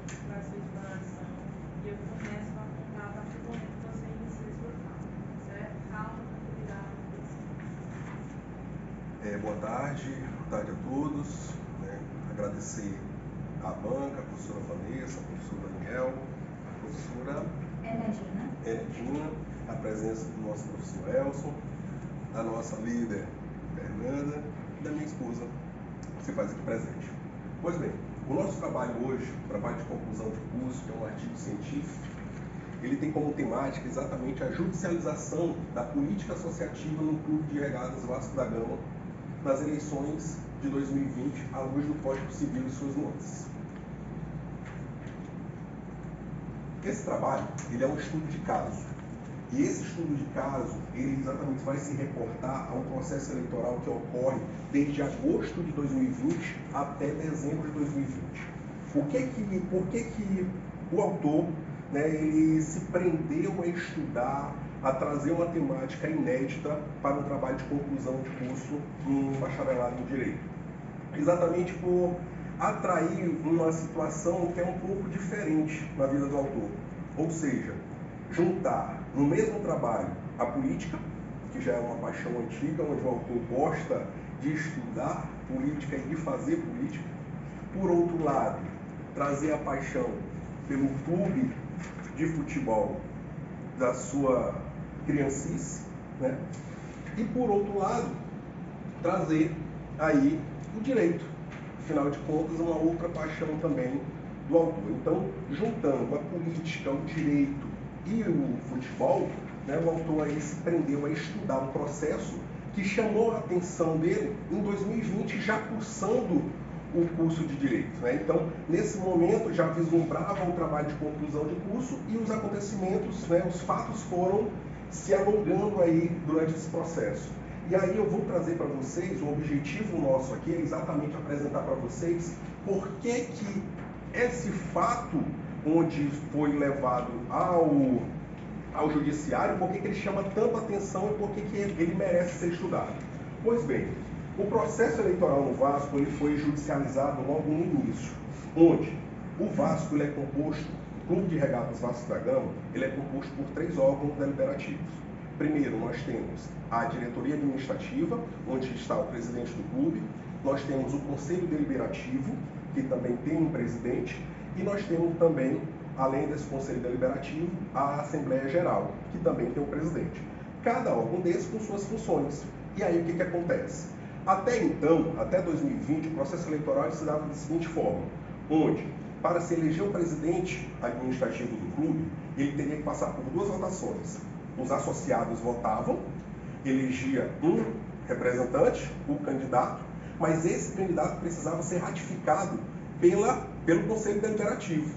na sua exploração e eu começo a contar a partir do momento que você inicia a sua fala, certo? Calma, tranquilidade. Boa tarde a todos. Agradecer à banca, a professora Vanessa, a professora Daniel, a professora Enedina, a presença do nosso professor Elson, da nossa líder Fernanda e da minha esposa, que se faz aqui presente. Pois bem, o nosso trabalho hoje, o trabalho de conclusão de curso, que é um artigo científico, ele tem como temática exatamente a judicialização da política associativa no Clube de Regatas Vasco da Gama nas eleições de 2020, à luz do Código Civil e suas nuances. Esse trabalho, ele é um estudo de caso. E esse estudo de caso, ele exatamente vai se reportar a um processo eleitoral que ocorre desde agosto de 2020 até dezembro de 2020. Por que o autor, ele se prendeu a estudar, a trazer uma temática inédita para um trabalho de conclusão de curso no bacharelado em Direito? Exatamente por atrair uma situação que é um pouco diferente na vida do autor. Ou seja, juntar no mesmo trabalho a política, que já é uma paixão antiga, onde o autor gosta de estudar política e de fazer política. Por outro lado, trazer a paixão pelo clube de futebol da sua criancice, E por outro lado, trazer aí o direito. Afinal de contas, uma outra paixão também do autor. Então, juntando a política, o direito e o futebol, o autor aí se prendeu a estudar um processo que chamou a atenção dele em 2020, já cursando o curso de Direito. Então, nesse momento, já vislumbrava o trabalho de conclusão de curso e os acontecimentos, os fatos foram se alongando aí durante esse processo. E aí eu vou trazer para vocês, o objetivo nosso aqui é exatamente apresentar para vocês por que esse fato, onde foi levado ao judiciário, por que ele chama tanta atenção e por que ele merece ser estudado. Pois bem, o processo eleitoral no Vasco ele foi judicializado logo no início, onde o Vasco ele é composto, o Clube de Regatas Vasco da Gama, ele é composto por 3 órgãos deliberativos. Primeiro, nós temos a diretoria administrativa, onde está o presidente do clube, nós temos o conselho deliberativo, que também tem um presidente, e nós temos também, além desse conselho deliberativo, a Assembleia Geral, que também tem um presidente. Cada órgão desses com suas funções. E aí o que acontece? Até então, até 2020, o processo eleitoral se dava da seguinte forma, onde, para se eleger o presidente administrativo do clube, ele teria que passar por 2 votações. Os associados votavam, elegia um representante, o candidato, mas esse candidato precisava ser ratificado pelo Conselho Deliberativo.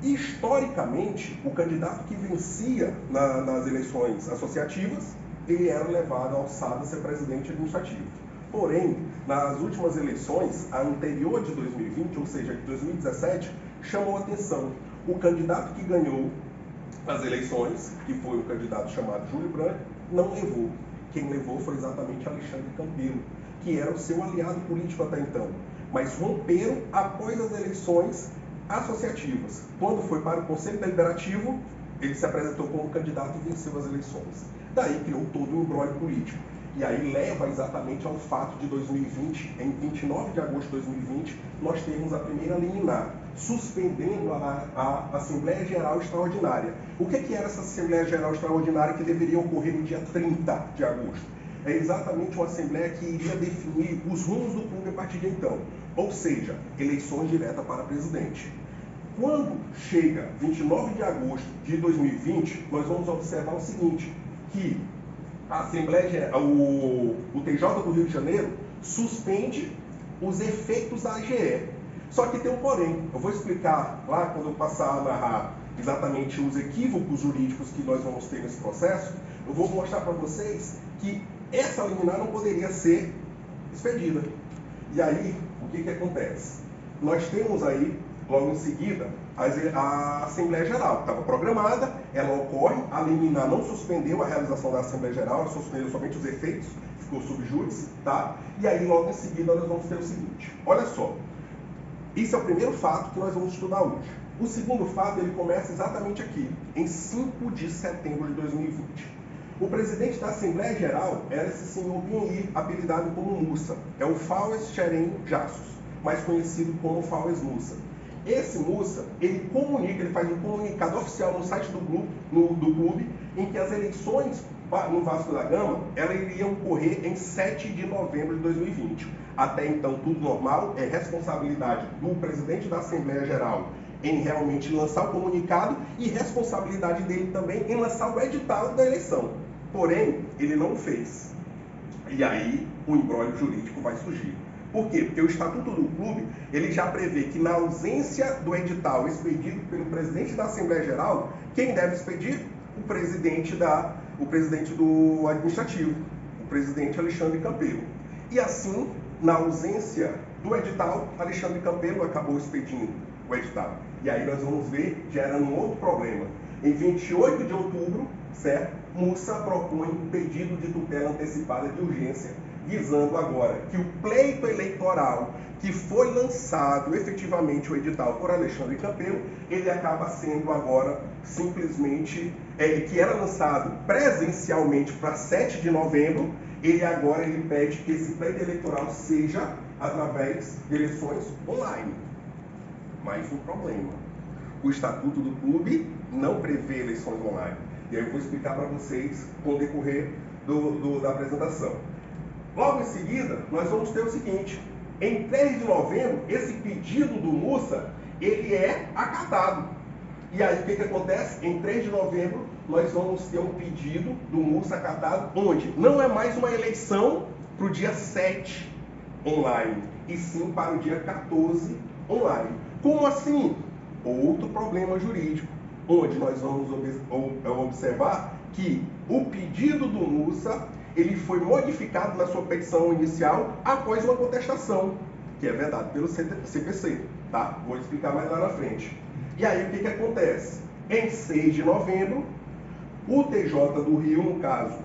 Historicamente, o candidato que vencia nas eleições associativas, ele era levado ao alçada a ser presidente administrativo. Porém, nas últimas eleições, a anterior de 2020, ou seja, de 2017, chamou a atenção. O candidato que ganhou as eleições, que foi um candidato chamado Júlio Branco, não levou. Quem levou foi exatamente Alexandre Campelo, que era o seu aliado político até então. Mas romperam após as eleições associativas. Quando foi para o Conselho Deliberativo, ele se apresentou como candidato e venceu as eleições. Daí criou todo um embrólio político. E aí leva exatamente ao fato de 2020, em 29 de agosto de 2020, nós temos a primeira liminar, suspendendo a Assembleia Geral Extraordinária. O que era essa Assembleia Geral Extraordinária que deveria ocorrer no dia 30 de agosto? É exatamente uma Assembleia que iria definir os rumos do clube a partir de então. Ou seja, eleições diretas para presidente. Quando chega 29 de agosto de 2020, nós vamos observar o seguinte, que a Assembleia, o TJ do Rio de Janeiro suspende os efeitos da AGE. Só que tem um porém. Eu vou explicar lá, quando eu passar a narrar exatamente os equívocos jurídicos que nós vamos ter nesse processo, eu vou mostrar para vocês que essa liminar não poderia ser expedida. E aí, o que acontece? Nós temos aí, logo em seguida, a Assembleia Geral, que estava programada, ela ocorre, a liminar não suspendeu a realização da Assembleia Geral, ela suspendeu somente os efeitos, ficou sub júdice, tá? E aí, logo em seguida, nós vamos ter o seguinte, olha só, Isso é o primeiro fato que nós vamos estudar hoje. O segundo fato, ele começa exatamente aqui, em 5 de setembro de 2020. O presidente da Assembleia Geral era esse senhor Pinheiro, apelidado como Mussa. É o Faues Xerém Jassos, mais conhecido como Faues Mussa. Esse Mussa, ele comunica, ele faz um comunicado oficial no site do clube, em que as eleições no Vasco da Gama, elas iriam ocorrer em 7 de novembro de 2020. Até então, tudo normal, é responsabilidade do presidente da Assembleia Geral em realmente lançar o comunicado e responsabilidade dele também em lançar o edital da eleição. Porém, ele não fez. E aí, o imbróglio jurídico vai surgir. Por quê? Porque o Estatuto do Clube, ele já prevê que na ausência do edital expedido pelo presidente da Assembleia Geral, quem deve expedir? O presidente do administrativo, o presidente Alexandre Campelo. E assim, na ausência do edital, Alexandre Campelo acabou expedindo o edital. E aí nós vamos ver, gerando um outro problema. Em 28 de outubro, certo? Mussa propõe um pedido de tutela antecipada de urgência, visando agora que o pleito eleitoral que foi lançado efetivamente o edital por Alexandre Campelo, ele acaba sendo agora simplesmente, que era lançado presencialmente para 7 de novembro, ele pede que esse pleito eleitoral seja através de eleições online. Mais um problema. O Estatuto do Clube não prevê eleições online. E aí eu vou explicar para vocês com o decorrer da apresentação. Logo em seguida, nós vamos ter o seguinte. Em 3 de novembro, esse pedido do Mussa, ele é acatado. E aí o que acontece? Em 3 de novembro, nós vamos ter um pedido do Mussa acatado, onde não é mais uma eleição para o dia 7 online, e sim para o dia 14 online. Como assim? Outro problema jurídico, onde nós vamos observar que o pedido do Mussa, ele foi modificado na sua petição inicial após uma contestação, que é vedado pelo CPC, tá? Vou explicar mais lá na frente. E aí o que acontece? Em 6 de novembro, o TJ do Rio, no caso,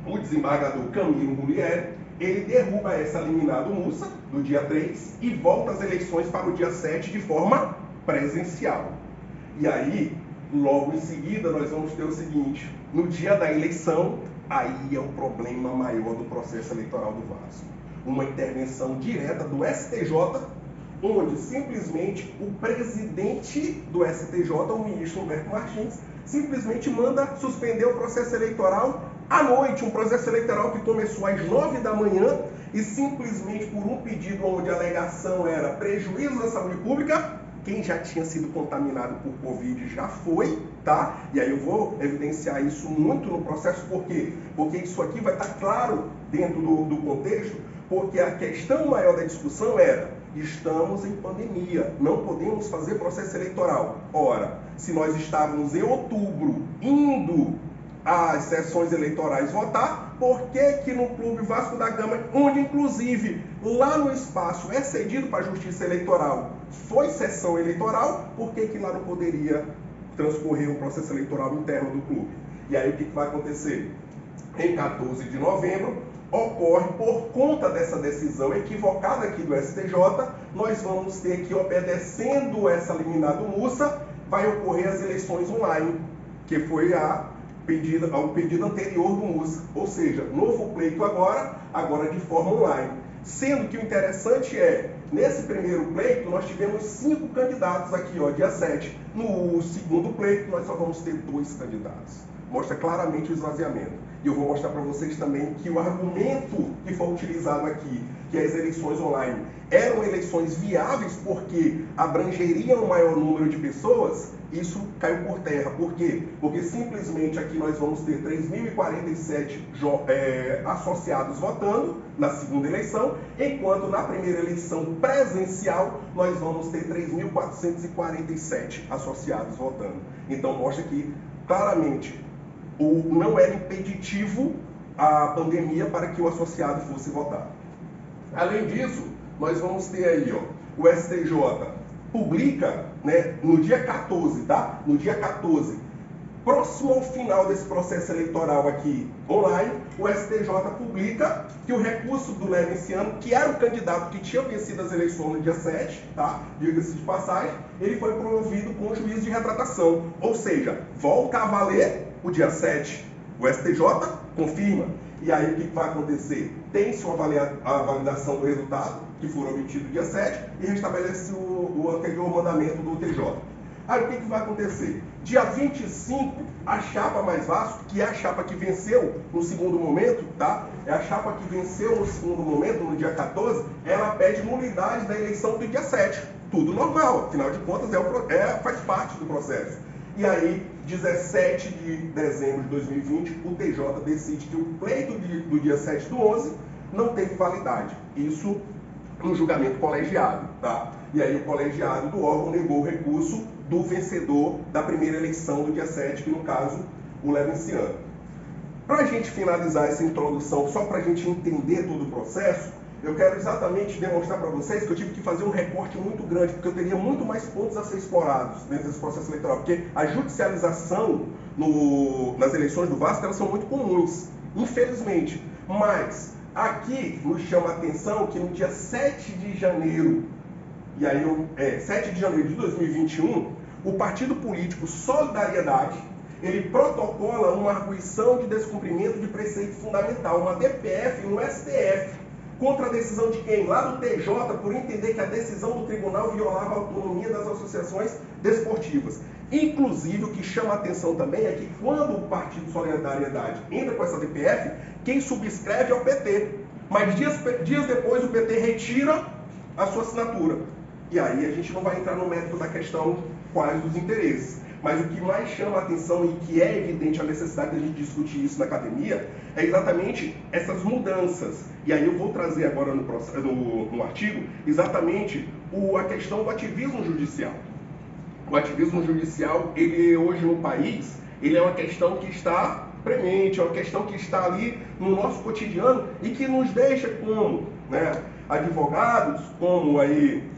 o desembargador Camilo Guglielmi, ele derruba essa liminar do Mussa, do dia 3, e volta as eleições para o dia 7 de forma presencial. E aí, logo em seguida, nós vamos ter o seguinte, no dia da eleição, aí é o problema maior do processo eleitoral do Vasco. Uma intervenção direta do STJ, onde simplesmente o presidente do STJ, o ministro Humberto Martins, simplesmente manda suspender o processo eleitoral à noite, um processo eleitoral que começou às 9 da manhã e simplesmente por um pedido onde a alegação era prejuízo à saúde pública, quem já tinha sido contaminado por Covid já foi, tá? E aí eu vou evidenciar isso muito no processo, por quê? Porque isso aqui vai estar claro dentro do contexto, porque a questão maior da discussão era, estamos em pandemia, não podemos fazer processo eleitoral. Ora, se nós estávamos em outubro indo às sessões eleitorais votar, por que no Clube Vasco da Gama, onde inclusive lá no espaço é cedido para a Justiça Eleitoral, foi sessão eleitoral, por que lá não poderia transcorrer um processo eleitoral interno do clube? E aí o que vai acontecer? Em 14 de novembro, ocorre, por conta dessa decisão equivocada aqui do STJ, nós vamos ter que, obedecendo essa liminar do Mussa, vai ocorrer as eleições online, que foi ao pedido anterior do Mussa. Ou seja, novo pleito agora de forma online. Sendo que o interessante é, nesse primeiro pleito, nós tivemos 5 candidatos aqui, dia 7. No segundo pleito, nós só vamos ter 2 candidatos. Mostra claramente o esvaziamento. E eu vou mostrar para vocês também que o argumento que foi utilizado aqui, que as eleições online eram eleições viáveis porque abrangeriam um maior número de pessoas, isso caiu por terra. Por quê? Porque simplesmente aqui nós vamos ter 3.047 associados votando na segunda eleição, enquanto na primeira eleição presencial nós vamos ter 3.447 associados votando. Então mostra que claramente não era impeditivo a pandemia para que o associado fosse votar. Além disso, nós vamos ter aí, o STJ publica, no dia 14, tá? No dia 14, Próximo ao final desse processo eleitoral aqui online, o STJ publica que o recurso do Levinciano, que era o candidato que tinha vencido as eleições no dia 7, tá? Diga-se de passagem, ele foi promovido com juízo de retratação. Ou seja, volta a valer o dia 7. O STJ confirma. E aí o que vai acontecer? Tem-se a validação do resultado, que for obtido no dia 7, e restabelece o anterior mandamento do TJ. Aí o que vai acontecer? Dia 25, a chapa mais Vasco, que é a chapa que venceu no segundo momento, tá? É a chapa que venceu no segundo momento, no dia 14, ela pede nulidade da eleição do dia 7. Tudo normal, afinal de contas faz parte do processo. E aí, 17 de dezembro de 2020, o TJ decide que o pleito do dia 7 do 11 não teve validade. Isso no julgamento colegiado, tá? E aí o colegiado do órgão negou o recurso do vencedor da primeira eleição do dia 7, que no caso, o Levinciano. Para a gente finalizar essa introdução, só para a gente entender todo o processo, eu quero exatamente demonstrar para vocês que eu tive que fazer um recorte muito grande, porque eu teria muito mais pontos a ser explorados dentro desse processo eleitoral, porque a judicialização nas eleições do Vasco, elas são muito comuns, infelizmente. Mas aqui nos chama a atenção que no dia 7 de janeiro, 7 de janeiro de 2021, o partido político Solidariedade, ele protocola uma arguição de descumprimento de preceito fundamental, uma DPF no STF, contra a decisão de quem? Lá do TJ, por entender que a decisão do tribunal violava a autonomia das associações desportivas. Inclusive, o que chama a atenção também é que quando o Partido Solidariedade entra com essa DPF, quem subscreve é o PT. Mas dias depois o PT retira a sua assinatura. E aí a gente não vai entrar no mérito da questão quais os interesses. Mas o que mais chama a atenção e que é evidente a necessidade de a gente discutir isso na academia é exatamente essas mudanças. E aí eu vou trazer agora no artigo exatamente a questão do ativismo judicial. O ativismo judicial, ele hoje no país, ele é uma questão que está premente, é uma questão que está ali no nosso cotidiano e que nos deixa como, né, advogados, como aí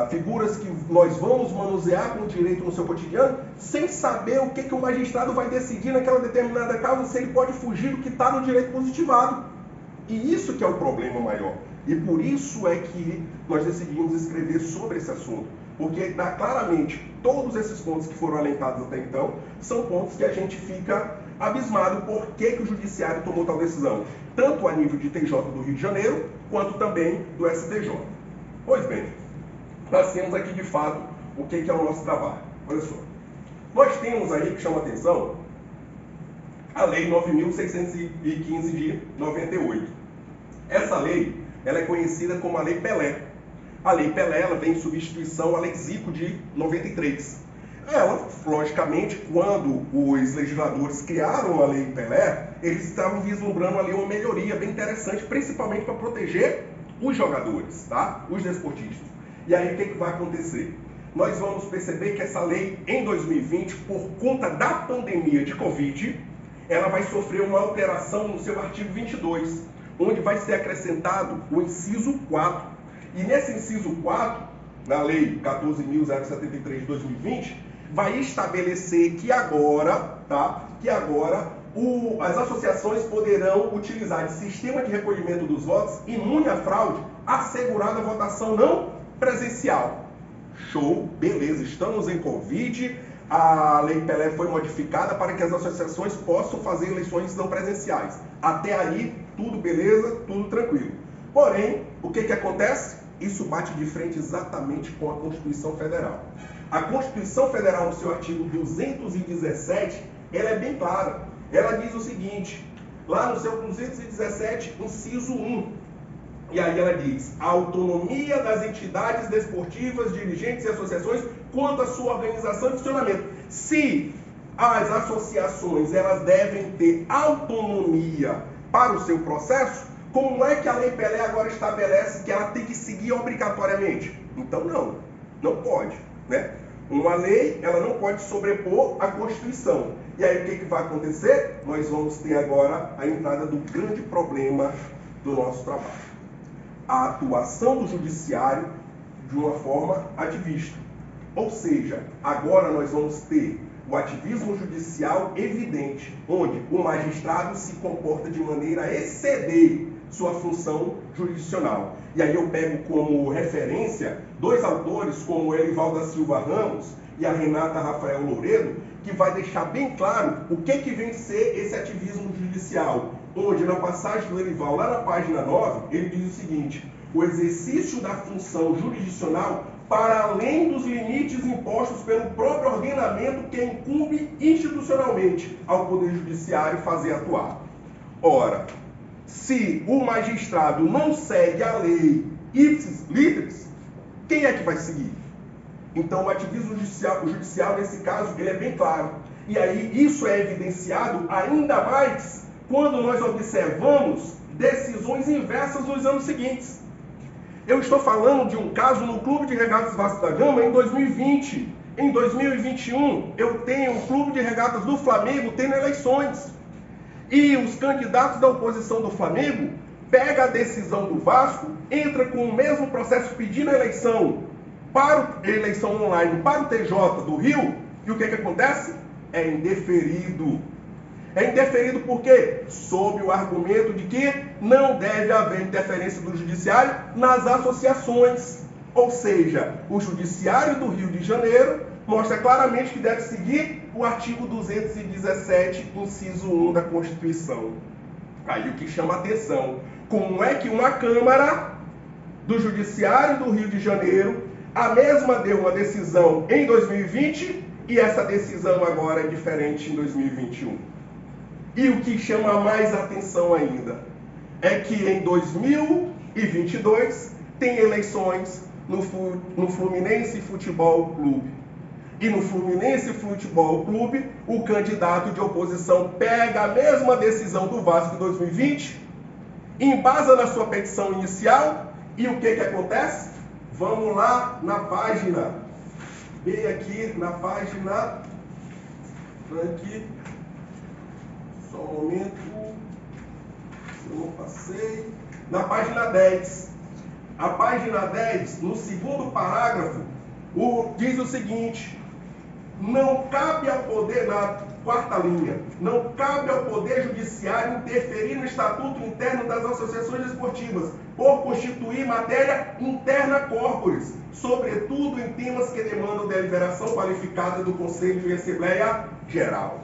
figuras que nós vamos manusear com o direito no seu cotidiano, sem saber o que o magistrado vai decidir naquela determinada causa, se ele pode fugir do que está no direito positivado. E isso que é o problema maior. E por isso é que nós decidimos escrever sobre esse assunto. Porque dá claramente todos esses pontos que foram alentados até então, são pontos que a gente fica abismado por que o judiciário tomou tal decisão, tanto a nível de TJ do Rio de Janeiro, quanto também do STJ. Pois bem, nós temos aqui de fato o que é o nosso trabalho. Olha só, nós temos aí, que chama a atenção, a Lei 9.615 de 98. Essa lei, ela é conhecida como a Lei Pelé. A Lei Pelé, ela vem em substituição à Lei Zico de 93. Ela, logicamente, quando os legisladores criaram a Lei Pelé, eles estavam vislumbrando ali uma melhoria bem interessante, principalmente para proteger os jogadores, tá? Os desportistas. E aí o que vai acontecer? Nós vamos perceber que essa lei, em 2020, por conta da pandemia de Covid, ela vai sofrer uma alteração no seu artigo 22, onde vai ser acrescentado o inciso 4. E nesse inciso 4, na Lei 14.073 de 2020, vai estabelecer que agora, as associações poderão utilizar de sistema de recolhimento dos votos imune à fraude, assegurada a votação não presencial. Show, beleza, estamos em Covid, a Lei Pelé foi modificada para que as associações possam fazer eleições não presenciais. Até aí, tudo beleza, tudo tranquilo. Porém, o que acontece? Isso bate de frente exatamente com a Constituição Federal. A Constituição Federal, no seu artigo 217, ela é bem clara. Ela diz o seguinte, lá no seu 217, inciso 1, e aí ela diz, a autonomia das entidades desportivas, dirigentes e associações quanto à sua organização e funcionamento. Se as associações elas devem ter autonomia para o seu processo, como é que a Lei Pelé agora estabelece que ela tem que seguir obrigatoriamente? Então não pode, né? Uma lei, ela não pode sobrepor a Constituição. E aí o que vai acontecer? Nós vamos ter agora a entrada do grande problema do nosso trabalho. A atuação do judiciário de uma forma ativista. Ou seja, agora nós vamos ter o ativismo judicial evidente, onde o magistrado se comporta de maneira a exceder sua função jurisdicional. E aí eu pego como referência dois autores, como Elival da Silva Ramos e a Renata Rafael Louredo, que vai deixar bem claro o que vem ser esse ativismo judicial, onde na passagem do Elival, lá na página 9, ele diz o seguinte: o exercício da função jurisdicional para além dos limites impostos pelo próprio ordenamento que incumbe institucionalmente ao Poder Judiciário fazer atuar. Ora, se o magistrado não segue a lei ipsis literis, quem é que vai seguir? Então, o ativismo judicial, nesse caso, ele é bem claro. E aí, isso é evidenciado ainda mais quando nós observamos decisões inversas nos anos seguintes. Eu estou falando de um caso no Clube de Regatas Vasco da Gama em 2020. Em 2021, eu tenho um Clube de Regatas do Flamengo tendo eleições. E os candidatos da oposição do Flamengo pegam a decisão do Vasco, entra com o mesmo processo pedindo a eleição online para o TJ do Rio, e o que acontece? É indeferido. É indeferido por quê? Sob o argumento de que não deve haver interferência do judiciário nas associações. Ou seja, o judiciário do Rio de Janeiro mostra claramente que deve seguir o artigo 217, inciso 1 da Constituição. Aí o que chama a atenção, como é que uma Câmara do Judiciário do Rio de Janeiro, a mesma deu uma decisão em 2020 e essa decisão agora é diferente em 2021. E o que chama mais atenção ainda é que em 2022 tem eleições no Fluminense Futebol Clube. E no Fluminense Futebol Clube, o candidato de oposição pega a mesma decisão do Vasco em 2020, embasa na sua petição inicial, e o que acontece? Vamos lá na página, bem aqui na página, aqui, só um momento, eu não passei, na página 10. A página 10, no segundo parágrafo, diz o seguinte: não cabe ao poder, na quarta linha, não cabe ao Poder Judiciário interferir no estatuto interno das associações esportivas, por constituir matéria interna corporis, sobretudo em temas que demandam deliberação qualificada do Conselho de Assembleia Geral.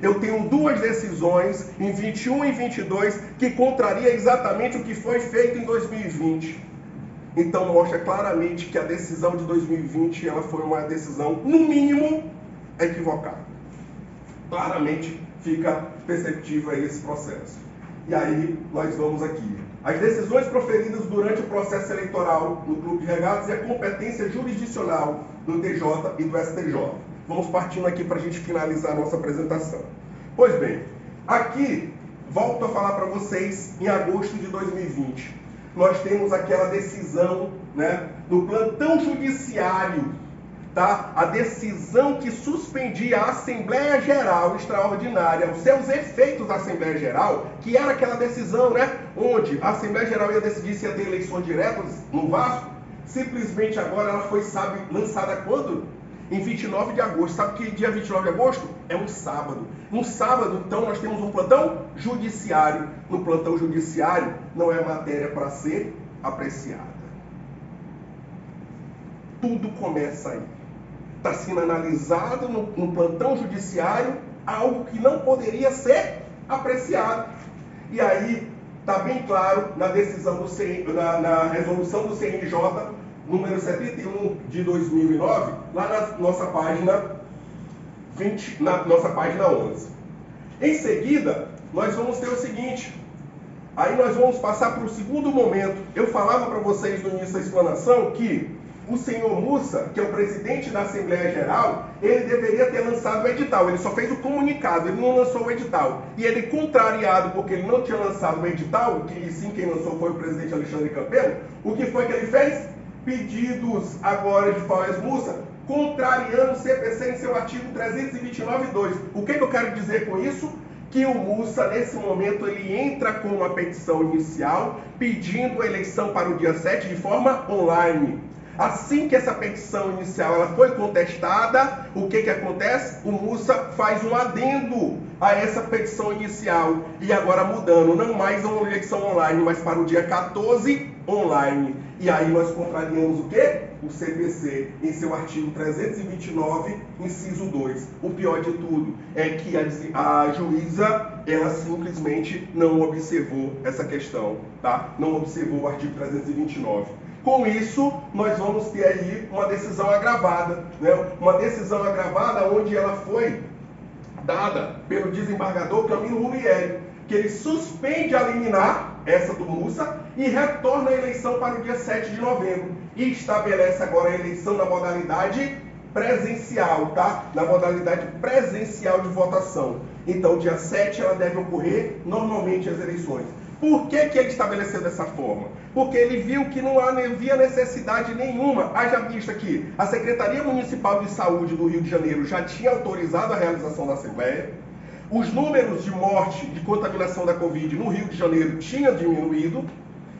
Eu tenho duas decisões, em 21 e 22, que contraria exatamente o que foi feito em 2020. Então mostra claramente que a decisão de 2020 ela foi uma decisão, no mínimo, equivocada. Claramente fica perceptível aí esse processo. E aí nós vamos aqui. As decisões proferidas durante o processo eleitoral no Clube de Regatas e a competência jurisdicional do TJ e do STJ. Vamos partindo aqui para a gente finalizar a nossa apresentação. Pois bem, aqui, volto a falar para vocês, em agosto de 2020, nós temos aquela decisão, né, do plantão judiciário, tá? A decisão que suspendia a Assembleia Geral Extraordinária, os seus efeitos da Assembleia Geral, que era aquela decisão, né, onde a Assembleia Geral ia decidir se ia ter eleições diretas no Vasco, simplesmente agora ela foi, lançada quando? Em 29 de agosto. Sabe que dia 29 de agosto? É um sábado. No sábado, então, nós temos um plantão judiciário. No plantão judiciário, não é matéria para ser apreciada. Tudo começa aí. Está sendo analisado no plantão judiciário algo que não poderia ser apreciado. E aí, está bem claro na decisão do na resolução do CNJ, número 71 de 2009, lá na nossa página 20, na nossa página 11. Em seguida, nós vamos ter o seguinte, aí nós vamos passar para o segundo momento. Eu falava para vocês no início da explanação que o senhor Mussa, que é o presidente da Assembleia Geral, ele deveria ter lançado o edital. Ele só fez o comunicado, ele não lançou o edital. E ele, contrariado porque ele não tinha lançado o edital, e sim quem lançou foi o presidente Alexandre Campelo, o que foi que ele fez? Pedidos agora de Faués Mussa, contrariando o CPC em seu artigo 329.2. O que eu quero dizer com isso? Que o Mussa, nesse momento, ele entra com uma petição inicial, pedindo a eleição para o dia 7 de forma online. Assim que essa petição inicial ela foi contestada, o que acontece? O MUSA faz um adendo a essa petição inicial. E agora mudando, não mais uma eleição online, mas para o dia 14, online. E aí nós contrariamos o quê? O CPC, em seu artigo 329, inciso 2. O pior de tudo é que a juíza, ela simplesmente não observou essa questão, tá? Não observou o artigo 329. Com isso, nós vamos ter aí uma decisão agravada, né? Uma decisão agravada onde ela foi dada pelo desembargador Camilo Rumieri, que ele suspende a liminar, essa do MUSA, e retorna a eleição para o dia 7 de novembro. E estabelece agora a eleição na modalidade presencial, tá? Na modalidade presencial de votação. Então, dia 7 ela deve ocorrer normalmente as eleições. Por que ele estabeleceu dessa forma? Porque ele viu que não havia necessidade nenhuma, haja vista que a Secretaria Municipal de Saúde do Rio de Janeiro já tinha autorizado a realização da Assembleia, os números de morte, de contaminação da Covid no Rio de Janeiro tinham diminuído,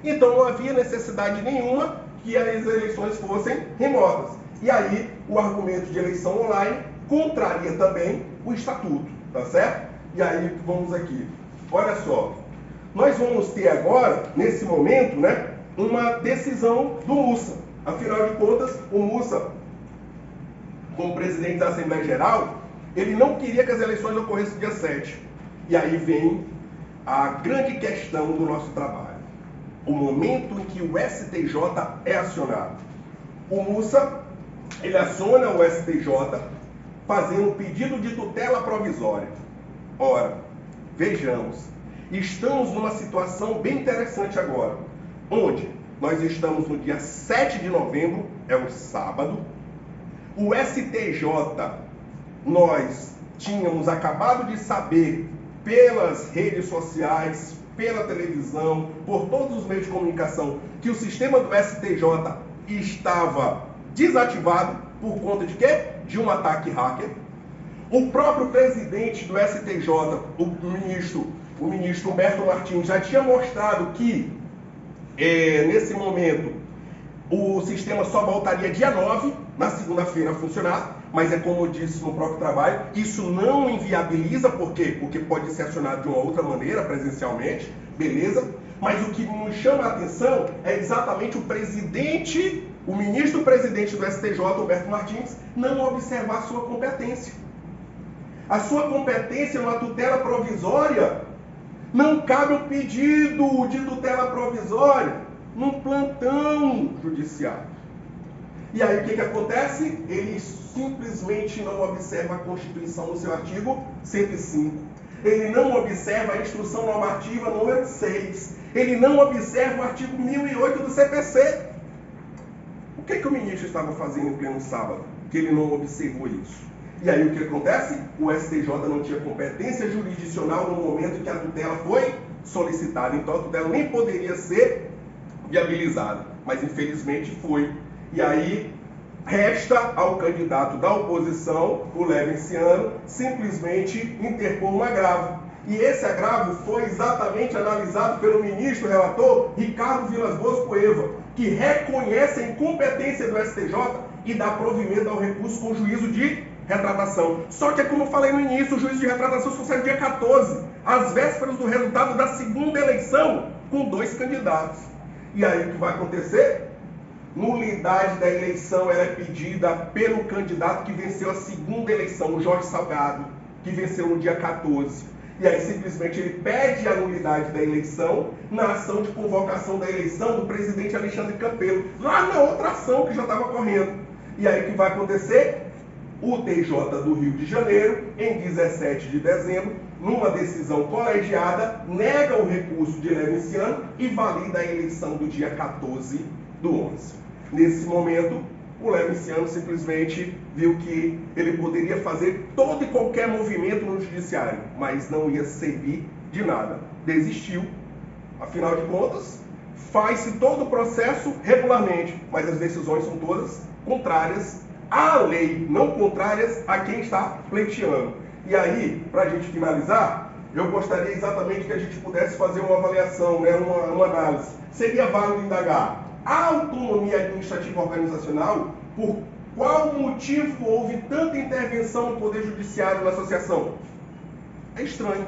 então não havia necessidade nenhuma que as eleições fossem remotas. E aí, o argumento de eleição online contraria também o Estatuto, tá certo? E aí, vamos aqui. Olha só. Nós vamos ter agora, nesse momento, né, uma decisão do MUSA. Afinal de contas, o MUSA, como presidente da Assembleia Geral, ele não queria que as eleições ocorressem dia 7. E aí vem a grande questão do nosso trabalho. O momento em que o STJ é acionado. O MUSA, ele aciona o STJ fazendo um pedido de tutela provisória. Ora, vejamos. Estamos numa situação bem interessante agora, onde nós estamos no dia 7 de novembro, é um sábado. O STJ, nós tínhamos acabado de saber pelas redes sociais, pela televisão, por todos os meios de comunicação, que o sistema do STJ estava desativado por conta de quê? De um ataque hacker. O próprio presidente do STJ, o ministro Humberto Martins, já tinha mostrado que, nesse momento, o sistema só voltaria dia 9, na segunda-feira, a funcionar, mas é como eu disse no próprio trabalho, isso não inviabiliza, por quê? Porque pode ser acionado de uma outra maneira, presencialmente, beleza? Mas o que nos chama a atenção é exatamente o ministro-presidente do STJ, Humberto Martins, não observar a sua competência. A sua competência numa tutela provisória, não cabe um pedido de tutela provisória num plantão judiciário. E aí o que acontece? Ele simplesmente não observa a Constituição no seu artigo 105. Ele não observa a Instrução Normativa número 6. Ele não observa o artigo 1008 do CPC. O que o ministro estava fazendo em pleno sábado? Que ele não observou isso. E aí o que acontece? O STJ não tinha competência jurisdicional no momento em que a tutela foi solicitada. Então a tutela nem poderia ser viabilizada. Mas infelizmente foi. E aí resta ao candidato da oposição, o Levinciano, simplesmente interpor um agravo. E esse agravo foi exatamente analisado pelo ministro relator Ricardo Vilas Boas Cueva, que reconhece a incompetência do STJ e dá provimento ao recurso com juízo de retratação. Só que, como eu falei no início, o juízo de retratação só sai no dia 14, às vésperas do resultado da segunda eleição, com 2 candidatos. E aí o que vai acontecer? Nulidade da eleição ela é pedida pelo candidato que venceu a segunda eleição, o Jorge Salgado, que venceu no dia 14. E aí simplesmente ele pede a nulidade da eleição na ação de convocação da eleição do presidente Alexandre Campelo, lá na outra ação que já estava correndo. E aí o que vai acontecer? O TJ do Rio de Janeiro, em 17 de dezembro, numa decisão colegiada, nega o recurso de Levinciano e valida a eleição do dia 14 do 11. Nesse momento, o Levinciano simplesmente viu que ele poderia fazer todo e qualquer movimento no judiciário, mas não ia servir de nada. Desistiu. Afinal de contas, faz-se todo o processo regularmente, mas as decisões são todas contrárias à lei, não contrárias a quem está pleiteando. E aí, para a gente finalizar, eu gostaria exatamente que a gente pudesse fazer uma avaliação, né, uma análise. Seria válido indagar a autonomia administrativa organizacional, por qual motivo houve tanta intervenção no Poder Judiciário na associação? É estranho.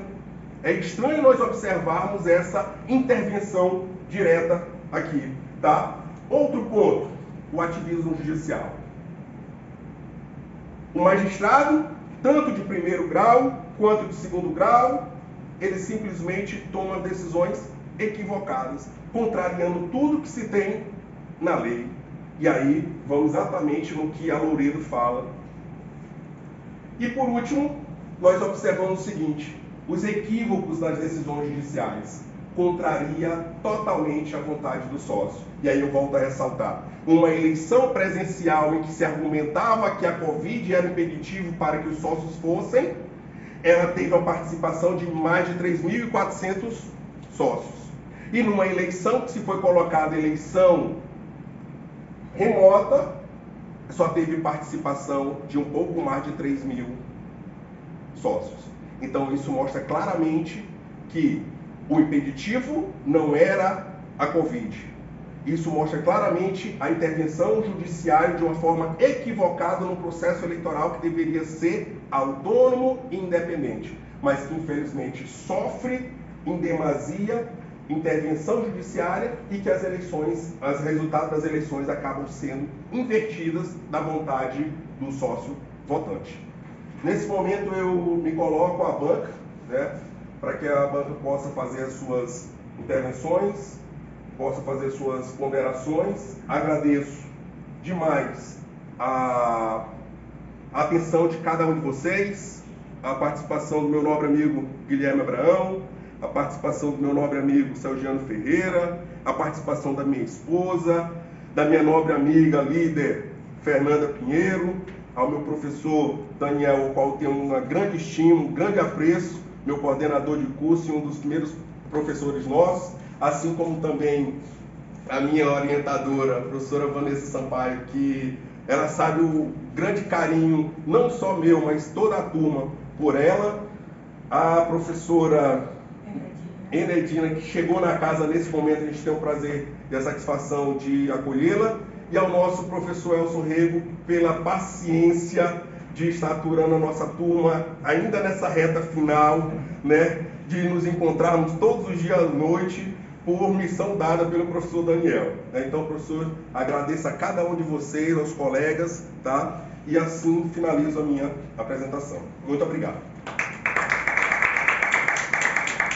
É estranho nós observarmos essa intervenção direta aqui, tá? Outro ponto, o ativismo judicial. O magistrado, tanto de primeiro grau quanto de segundo grau, ele simplesmente toma decisões equivocadas, contrariando tudo que se tem na lei. E aí, vamos exatamente no que a Louredo fala. E por último, nós observamos o seguinte: os equívocos das decisões judiciais contraria totalmente a vontade do sócio. E aí eu volto a ressaltar: uma eleição presencial em que se argumentava que a Covid era impeditivo para que os sócios fossem, ela teve a participação de mais de 3.400 sócios. E numa eleição que se foi colocada eleição remota, só teve participação de um pouco mais de 3.000 sócios. Então isso mostra claramente que o impeditivo não era a Covid. Isso mostra claramente a intervenção judiciária de uma forma equivocada no processo eleitoral que deveria ser autônomo e independente, mas que infelizmente sofre em demasia intervenção judiciária e que os resultados das eleições acabam sendo invertidas da vontade do sócio votante. Nesse momento eu me coloco à banca, né, para que a banca possa fazer as suas intervenções, possa fazer suas ponderações. Agradeço demais a atenção de cada um de vocês, a participação do meu nobre amigo Guilherme Abraão, a participação do meu nobre amigo Celgiano Ferreira, a participação da minha esposa, da minha nobre amiga líder Fernanda Pinheiro, ao meu professor Daniel, ao qual tenho uma grande estima, um grande apreço, meu coordenador de curso e um dos primeiros professores nossos, assim como também a minha orientadora, a professora Vanessa Sampaio, que ela sabe o grande carinho, não só meu, mas toda a turma, por ela, a professora Enedina, que chegou na casa nesse momento, a gente tem o prazer e a satisfação de acolhê-la, e ao nosso professor Elson Rego, pela paciência de estar aturando a nossa turma, ainda nessa reta final, né, de nos encontrarmos todos os dias à noite, por missão dada pelo professor Daniel. Então, professor, agradeço a cada um de vocês, aos colegas, tá? E assim finalizo a minha apresentação. Muito obrigado.